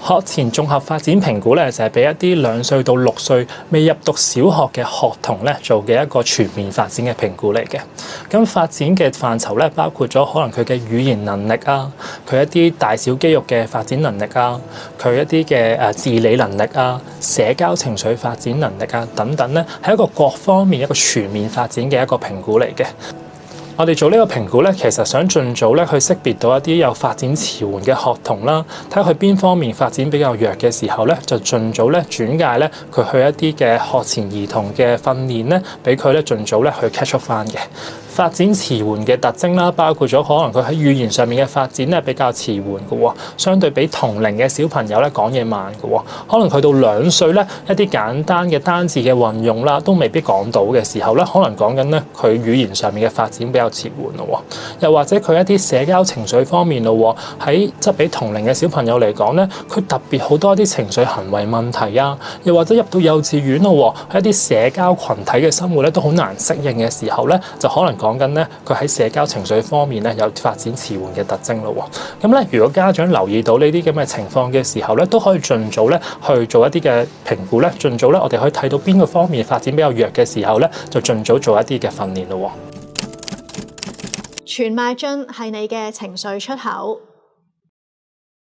學前綜合發展評估咧，就係俾一啲2歲到6歲未入讀小學嘅學童咧做嘅一個全面發展嘅評估嚟嘅。咁發展嘅範疇咧，包括咗可能佢嘅語言能力啊，佢一啲大小肌肉嘅發展能力啊，佢一啲嘅自理能力啊，社交情緒發展能力啊等等咧，係一個各方面一個全面發展嘅一個評估嚟嘅。我哋做呢個評估咧，其實想盡早咧去識別到一啲有發展遲緩嘅學童啦，睇下佢邊方面發展比較弱嘅時候咧，就盡早咧轉介咧佢去一啲嘅學前兒童嘅訓練咧，俾佢咧盡早咧去 catch up 翻嘅。發展遲緩嘅特徵啦，包括咗可能佢喺語言上面嘅發展咧比較遲緩嘅喎，相對比同齡嘅小朋友咧講嘢慢嘅喎，可能去到2歲咧一啲簡單嘅單字嘅運用啦，都未必講到嘅時候咧，可能講緊咧佢語言上面嘅發展比較遲緩咯。又或者佢一啲社交情緒方面咯，喺即係比同齡嘅小朋友嚟講咧，佢特別好多啲情緒行為問題啊，又或者入到幼稚園咯，喺一啲社交群體嘅生活咧都好難適應嘅時候咧，就可能講緊咧佢喺社交情緒方面咧有發展遲緩嘅特徵咯。咁咧，如果家長留意到呢啲咁嘅情況嘅時候咧，都可以盡早咧去做一啲嘅評估咧，盡早咧我哋可以睇到邊個方面發展比較弱嘅時候咧，就盡早做一啲嘅訓練咯。全邁進係你嘅情緒出口。